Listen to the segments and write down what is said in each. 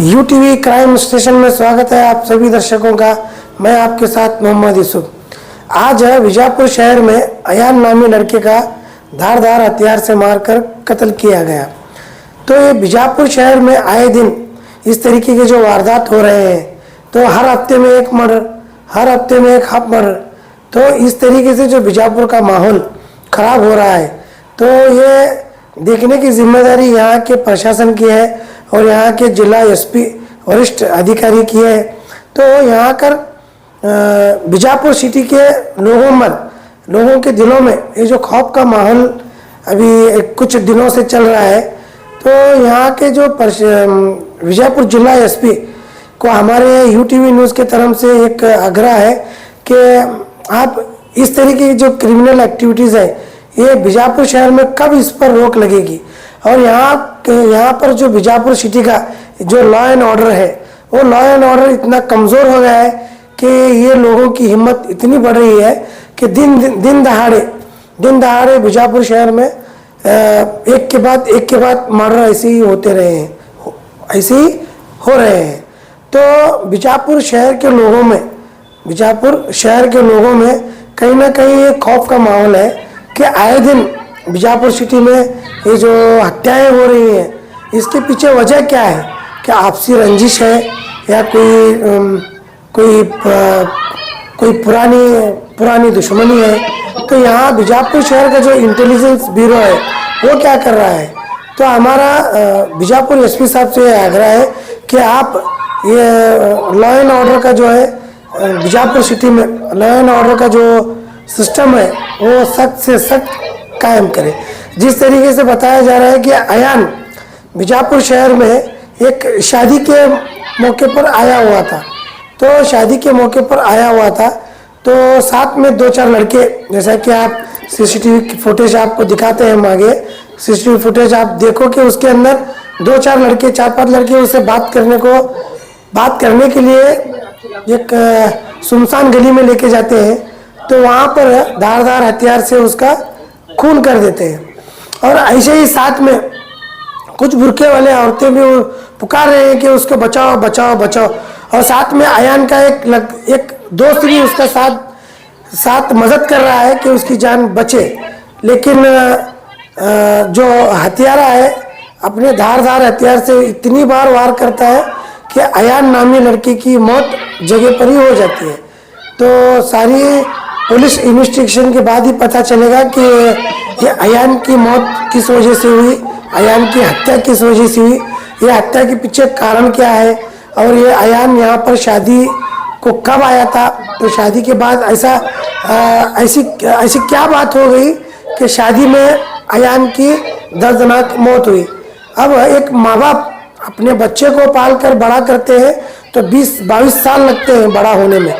UTV crime station में स्वागत है आप सभी दर्शकों का। मैं आपके साथ मोहम्मद यूसुफ। आज है बीजापुर शहर में अयान नामी लड़के का धारदार हथियार से मारकर कत्ल किया गया। तो ये बीजापुर शहर में आए दिन इस तरीके के जो वारदात हो रहे हैं, तो हर हफ्ते में एक मर्डर, हर हफ्ते में एक हाफ मर्डर, तो इस तरीके से जो बीजापुर का माहौल खराब हो रहा है, तो ये देखने की जिम्मेदारी यहाँ के प्रशासन की है और यहाँ के जिला एसपी वरिष्ठ अधिकारी की है। तो यहाँ कर बीजापुर सिटी के लोगों के दिलों में ये जो खौफ का माहौल अभी कुछ दिनों से चल रहा है, तो यहाँ के जो बीजापुर जिला एसपी को हमारे यूटीवी न्यूज़ के तरफ से एक आग्रह है कि आप इस तरीके की जो क्रिमिनल एक्टिविटीज़ है, ये बीजापुर शहर में कब इस पर रोक लगेगी। और यहाँ पर जो बीजापुर सिटी का जो लॉ एंड ऑर्डर है, वो लॉ एंड ऑर्डर इतना कमज़ोर हो गया है कि ये लोगों की हिम्मत इतनी बढ़ रही है कि दिन दहाड़े बीजापुर शहर में एक के बाद मर्डर ऐसे ही होते रहे हैं, ऐसे ही हो रहे हैं। तो बीजापुर शहर के लोगों में कहीं ना कहीं ये खौफ का माहौल है कि आए दिन बीजापुर सिटी में ये जो हत्याएं हो रही हैं, इसके पीछे वजह क्या है? क्या आपसी रंजिश है या कोई पुरानी दुश्मनी है? तो यहाँ बीजापुर शहर का जो इंटेलिजेंस ब्यूरो है, वो क्या कर रहा है? तो हमारा बीजापुर एसपी साहब से आग्रह है कि आप ये लॉ एंड ऑर्डर का जो है बीजापुर सिटी में लॉ एंड ऑर्डर का जो सिस्टम है, वो सख्त से सख्त कायम करें। जिस तरीके से बताया जा रहा है कि अयान बीजापुर शहर में एक शादी के मौके पर आया हुआ था, तो शादी के मौके पर आया हुआ था, तो साथ में 2-4 लड़के, जैसा कि आप सीसीटीवी की फुटेज आपको दिखाते हैं, हम आगे सीसीटीवी फुटेज आप देखो कि उसके अंदर 2-4 लड़के, 4-5 लड़के उसे बात करने के लिए एक सुनसान गली में लेके जाते हैं, तो वहाँ पर धारदार हथियार से उसका खून कर देते हैं। और ऐसे ही साथ में कुछ बुरके वाले औरतें भी पुकार रहे हैं कि उसको बचाओ बचाओ बचाओ। और साथ में अयान का एक दोस्त भी उसका साथ मदद कर रहा है कि उसकी जान बचे। लेकिन जो हत्यारा है अपने धारदार हथियार से इतनी बार वार करता है कि अयान नामी लड़की की मौत जगह पर ही हो जाती है। तो सारी पुलिस इन्वेस्टिगेशन के बाद ही पता चलेगा कि ये अयान की मौत किस वजह से हुई, अयान की हत्या किस वजह से हुई, ये हत्या के पीछे कारण क्या है, और ये अयान यहाँ पर शादी को कब आया था। तो शादी के बाद ऐसी क्या बात हो गई कि शादी में अयान की दर्दनाक मौत हुई। अब एक माँ बाप अपने बच्चे को पाल कर बड़ा करते हैं तो 20-22 साल लगते हैं बड़ा होने में,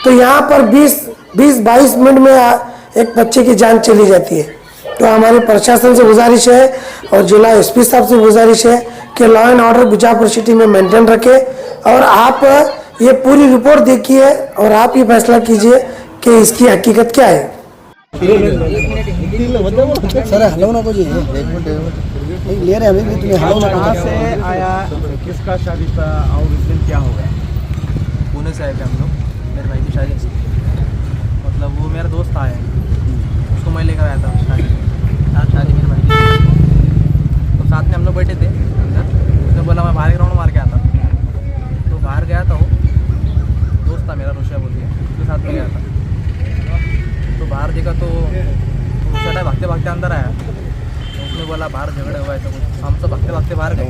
तो यहाँ पर 20-22 मिनट में एक बच्चे की जान चली जाती है। तो हमारे प्रशासन से गुजारिश है और जिला एसपी साहब से गुजारिश है कि law and order Bijapur city में मेंटेन रखें और आप ये पूरी रिपोर्ट देखिए और आप ही फैसला कीजिए कि इसकी हकीकत क्या है। सर हलो ना जी, ले रहे अभी भी तुम्हें हलो ना। कहाँ से आया, किसका शादी था और उस दिन क्या हो गया? पुणे से आए थे हम लोग, मेरे भाई की शादी थी। मतलब वो मेरा दोस्त आया, उसको मैं लेकर आया था शादी मेरे भाई की। तो साथ में हम लोग बैठे थे अंदर, उसने बोला मैं बाहर ग्राउंड मार के आता। तो बाहर गया था, वो दोस्त था मेरा, रोशिया बोल के, उसके साथ में गया था। तो बाहर देखा तो सटा भागते भागते अंदर आया। तो उसने बोला बाहर झगड़ा हुआ है, तो हम सब भागते भागते बाहर गए।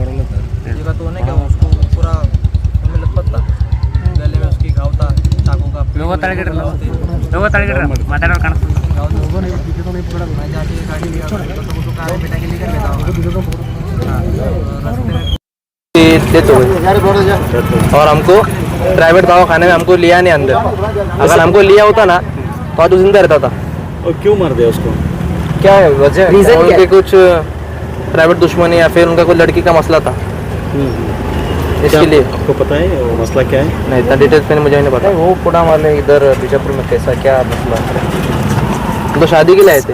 देखा तो उन्हें क्या उसको पूरा लथपथ था, गले में उसकी घाव था चाकू का। और हमको प्राइवेट दवाखाने में हमको लिया नहीं अंदर। अगर हमको लिया होता ना तो आज जिंदा रहता था। और क्यों मार दिया उसको? क्या है वजह? उनके कुछ प्राइवेट दुश्मनी या फिर उनका कोई लड़की का मसला था, इसके लिए। आपको पता है वो मसला क्या है? नहीं, इतना डिटेल्स में मुझे नहीं पता। वो पुणे वाले इधर बीजापुर में कैसा क्या मसला है, तो शादी के लिए आए थे।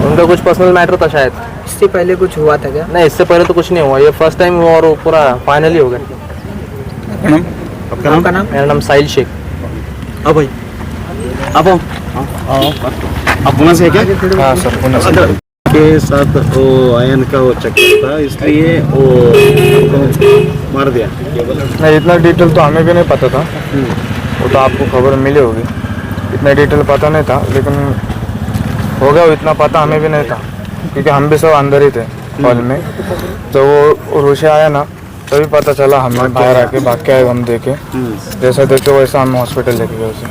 उनका कुछ पर्सनल मैटर था शायद। इससे पहले कुछ हुआ था क्या? नहीं, इससे पहले तो कुछ नहीं हुआ, ये फर्स्ट टाइम हुआ और वो पूरा फाइनली हो गया। आपका नाम? मेरा नाम साहिल शेख। अब भाई अब आप पुणे से है क्या? हाँ सर, पुणे से। के साथ वो आयन का वो चक्कर था, इसलिए वो आपको मार दिया। नहीं, इतना डिटेल तो हमें भी नहीं पता था, वो तो आपको खबर मिली होगी। इतना डिटेल पता नहीं था, लेकिन हो गया, इतना पता हमें भी नहीं था क्योंकि हम भी सब अंदर ही थे हॉल में। तो वो रोशे आया ना, तभी पता चला, हमें बाहर आके भाग के आए, हम देखे, जैसा देखे वैसा हम हॉस्पिटल लेके गए उसे।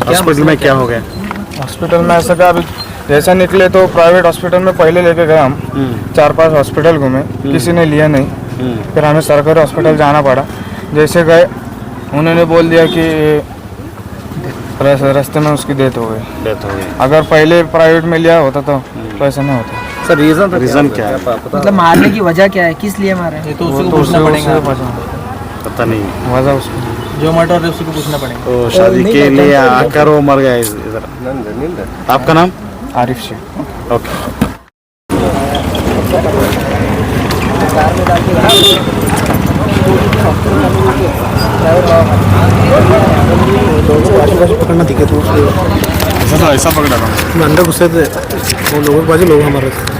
हॉस्पिटल में क्या हो गया? हॉस्पिटल में ऐसा क्या, अभी जैसा निकले तो प्राइवेट हॉस्पिटल में पहले लेके गए हम, 4-5 हॉस्पिटल घूमे, किसी ने लिया नहीं, फिर हमें सरकारी हॉस्पिटल जाना पड़ा। जैसे गए, उन्होंने बोल दिया कि रास्ते में उसकी डेथ हो गई। अगर पहले प्राइवेट में लिया होता तो ऐसा नहीं होता। सर रीज़न क्या है? मतलब मारने की वजह क्या है, किस लिए मारे? ये तो उसी को पूछना पड़ेगा, पता नहीं वजह उसको, जो मर्डर है उसी को पूछना पड़ेगा। तो शादी के लिए आकर वो मर गया इधर। आपका नाम? आरिफ शेख। ओके। पकड़ना दिखे तो ऐसा पकड़ा था अंदर घुसे थे वो लोगों के बाजू लोग हमारे थे।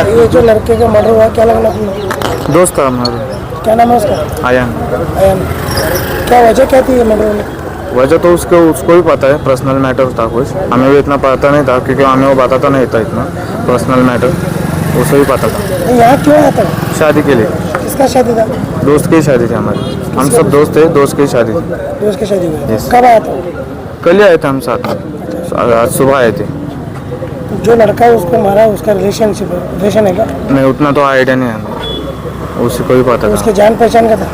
ये जो लड़के का मर्डर हुआ, क्या लगना तुम्हें? दोस्त था हमारा। क्या नाम है उसका? आयन। आयन। क्या वजह क्या थी ये मर्डर में? वजह तो उसको ही पता है, पर्सनल मैटर था कुछ, हमें भी इतना पता नहीं था क्योंकि हमें वो बताता नहीं था इतना पर्सनल मैटर, उसे ही पता था। यहाँ क्यों आया था? शादी के लिए। किसका शादी था? दोस्त की शादी थी हमारी, हम सब दोस्त थे, दोस्त की शादी थी। दोस्त की शादी हुई। Yes. कब आया था? कल ही आए थे हम साथ में, आज सुबह आए थे। जो लड़का है उसको मारा, उसका रिलेशन है क्या? नहीं, उतना तो आइडिया नहीं है हमें, उसी को ही पता था। उसके जान पहचान का था?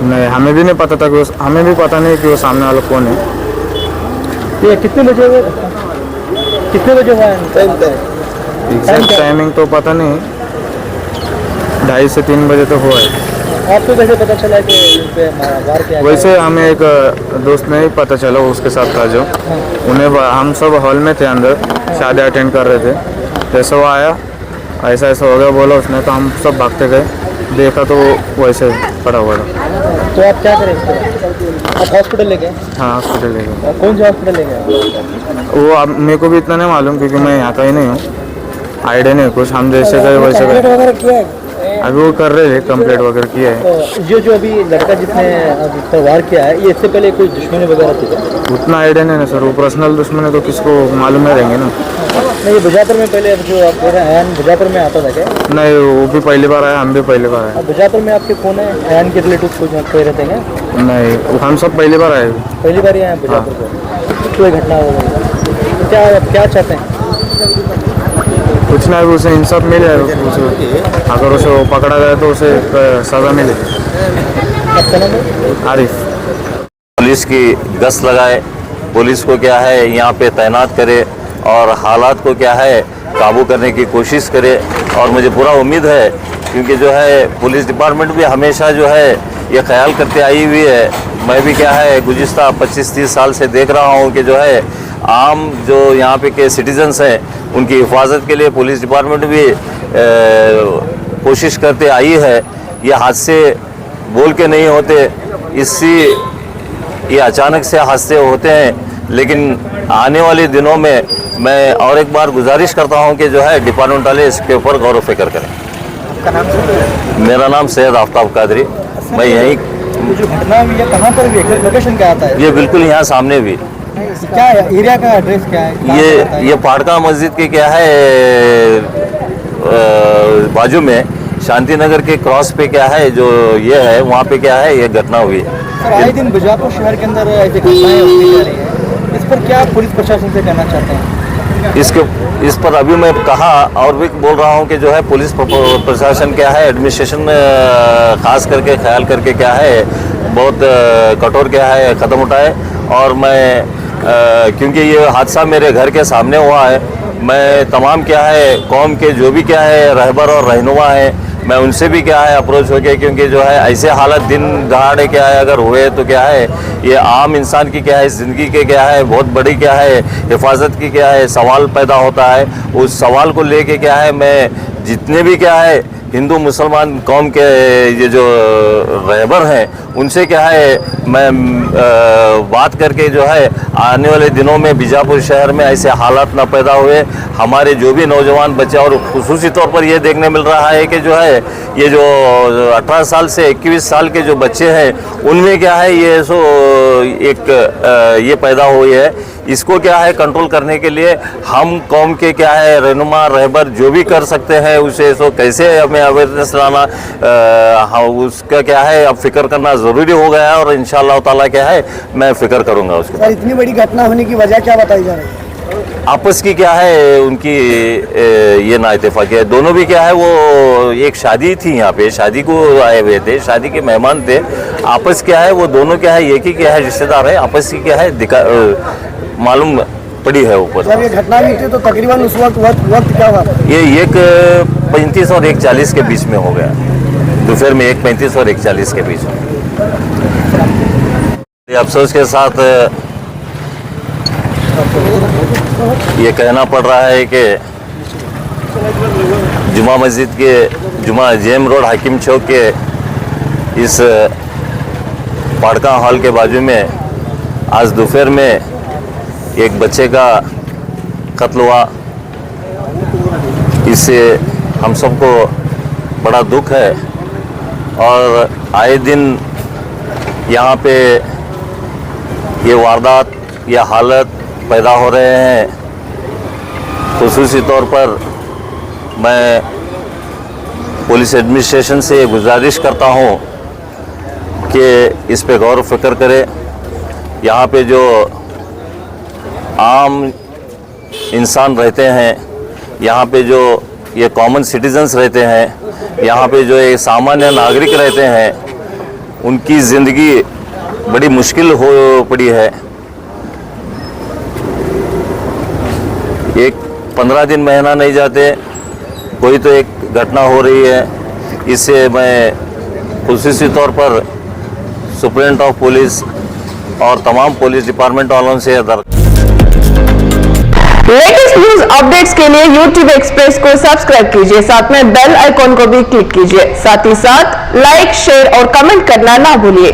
नहीं, हमें भी नहीं पता था कि हमें भी पता नहीं कि वो सामने वाला कौन है। ये कितने बजे हुआ? एग्जैक्ट टाइमिंग तो पता नहीं, 2:30 से 3 बजे तक हुआ है। आपको कैसे पता चला कि वार किया? वैसे हमें एक दोस्त ने ही पता चला, वो उसके साथ था जो, उन्हें हम सब हॉल में थे अंदर, शादी अटेंड कर रहे थे, जैसे वो आया ऐसा ऐसा हो गया बोला उसने, तो हम सब भागते गए, देखा तो वैसे पड़ा हुआ था। तो आप क्या करें इसको? आप हॉस्पिटल ले गए? हाँ, हॉस्पिटल ले गए। कौन सा हॉस्पिटल ले गए? वो अब मेरे को भी इतना नहीं मालूम क्योंकि मैं यहाँ का ही नहीं हूँ, आइडिया नहीं कुछ, हम जैसे गए वैसे कंप्लेंट गए। वगैरह किया है? अभी वो कर रहे थे, कंप्लेंट वगैरह किया है। जो अभी लड़का जिसने वार किया है, ये इससे पहले कोई दुश्मनी वगैरह थी क्या? उतना आइडिया नहीं ना सर, वो पर्सनल दुश्मन है तो किसको मालूम नहीं रहेंगे ना। नहीं, ये बुजापुर में पहले जो आप कह रहे हैं अयान बुजापुर में आता था क्या? नहीं, वो भी पहली बार आया, हम भी पहली बार आए। अब बुजापुर में आपके कौन है अयान के रिलेटिव कुछ कोई रहते हैं क्या? नहीं, वो हम सब पहली बार आए। पहली बार ही आए हैं बुजापुर को, कोई घटना हो गई, क्या आप क्या चाहते हैं? कुछ ना, उसे इंसाफ मिले, उसे अगर उसे वो पकड़ा गया तो उसे सज़ा मिले। आपका नाम है? आरिफ। पुलिस की गश्त लगाए, पुलिस को क्या है यहाँ पे तैनात करे और हालात को क्या है काबू करने की कोशिश करे। और मुझे पूरा उम्मीद है क्योंकि जो है पुलिस डिपार्टमेंट भी हमेशा जो है ये ख्याल करते आई हुई है, मैं भी क्या है गुज़िस्ता 25-30 साल से देख रहा हूँ कि जो है आम जो यहाँ पे के सिटीजन्स हैं उनकी हिफाजत के लिए पुलिस डिपार्टमेंट भी कोशिश करते आई है। ये हादसे बोल के नहीं होते, ये अचानक से हादसे होते हैं, लेकिन आने वाले दिनों में मैं और एक बार गुजारिश करता हूं कि जो है डिपार्टमेंट वाले इसके ऊपर गौर व फिक्र करें। मेरा नाम सैयद आफ्ताब कादरी, मैं यहीं। जो घटना हुई है कहाँ पर हुई है, लोकेशन क्या आता है? ये बिल्कुल यहाँ सामने भी। क्या है एरिया का एड्रेस क्या है? ये फाड़का मस्जिद के क्या है बाजू में शांति नगर के क्रॉस पे क्या है जो ये है, वहाँ पे क्या है ये घटना हुई है। सर, आए दिन बीजापुर शहर के अंदर ऐसी घटनाएं होती जा रही है, इस पर क्या पुलिस प्रशासन से कहना चाहते हैं? इस पर अभी मैं कहा और भी बोल रहा हूं कि जो है पुलिस प्रशासन क्या है, एडमिनिस्ट्रेशन खास करके ख्याल करके क्या है बहुत कठोर क्या है कदम उठाए। और मैं क्योंकि ये हादसा मेरे घर के सामने हुआ है, मैं तमाम क्या है कौम के जो भी क्या है रहबर और रहनुमा है, मैं उनसे भी क्या है अप्रोच हो गया, क्योंकि जो है ऐसे हालत दिन दहाड़े क्या है अगर हुए तो क्या है ये आम इंसान की क्या है ज़िंदगी के क्या है बहुत बड़ी क्या है हिफाजत की क्या है सवाल पैदा होता है। उस सवाल को लेके क्या है मैं जितने भी क्या है हिंदू मुसलमान कौम के ये जो रहबर हैं उनसे क्या है मैं बात करके जो है आने वाले दिनों में बीजापुर शहर में ऐसे हालात ना पैदा हुए। हमारे जो भी नौजवान बच्चे और खुसूसी तौर पर ये देखने मिल रहा है कि जो है ये जो 18 साल से 21 साल के जो बच्चे हैं उनमें क्या है ये सो एक ये पैदा हुई है। इसको क्या है कंट्रोल करने के लिए हम कौम के क्या है रहनुमा रहबर जो भी कर सकते हैं उसे सो कैसे हमें अवेयरनेस लाना उसका क्या है अब फिक्र करना ज़रूरी हो गया है और इंशाअल्लाह ताला क्या है मैं फिक्र करूँगा उसको। सर इतनी बड़ी घटना होने की वजह क्या बताई जा रही है? आपस की क्या है उनकी ये ना इत्तेफाकी है। दोनों भी क्या है वो एक शादी थी यहाँ पे, शादी को आए हुए थे, शादी के मेहमान थे। आपस क्या है वो दोनों क्या है एक ही क्या है रिश्तेदार है, आपस की क्या है मालूम पड़ी है ऊपर। जब ये घटना हुई थी तो तकरीबन उस वक्त क्या हुआ? ये 1:35 और 1:40 के बीच में हो गया, दोपहर में 1:35 और 1:40 के बीच में। अफसोस के साथ ये कहना पड़ रहा है कि जुमा मस्जिद के जुमा जेम रोड हाकिम चौक के इस पाड़का हॉल के बाजू में आज दोपहर में एक बच्चे का कत्ल हुआ। इससे हम सबको बड़ा दुख है और आए दिन यहाँ पे ये वारदात या हालत पैदा हो रहे हैं। खुसूसी तौर पर मैं पुलिस एडमिनिस्ट्रेशन से गुजारिश करता हूँ कि इस पे गौर फिक्र करे। यहाँ पे जो आम इंसान रहते हैं, यहाँ पे जो ये कॉमन सिटीजन्स रहते हैं, यहाँ पे जो ये सामान्य नागरिक रहते हैं, उनकी ज़िंदगी बड़ी मुश्किल हो पड़ी है। एक 15 दिन महीना नहीं जाते कोई तो एक घटना हो रही है। इससे मैं खुसूसी तौर पर सुप्रिटेंडेंट ऑफ पुलिस और तमाम पुलिस डिपार्टमेंट वालों से लेटेस्ट न्यूज अपडेट्स के लिए YouTube एक्सप्रेस को सब्सक्राइब कीजिए, साथ में बेल आइकॉन को भी क्लिक कीजिए। साथ ही साथ लाइक शेयर और कमेंट करना ना भूलिए।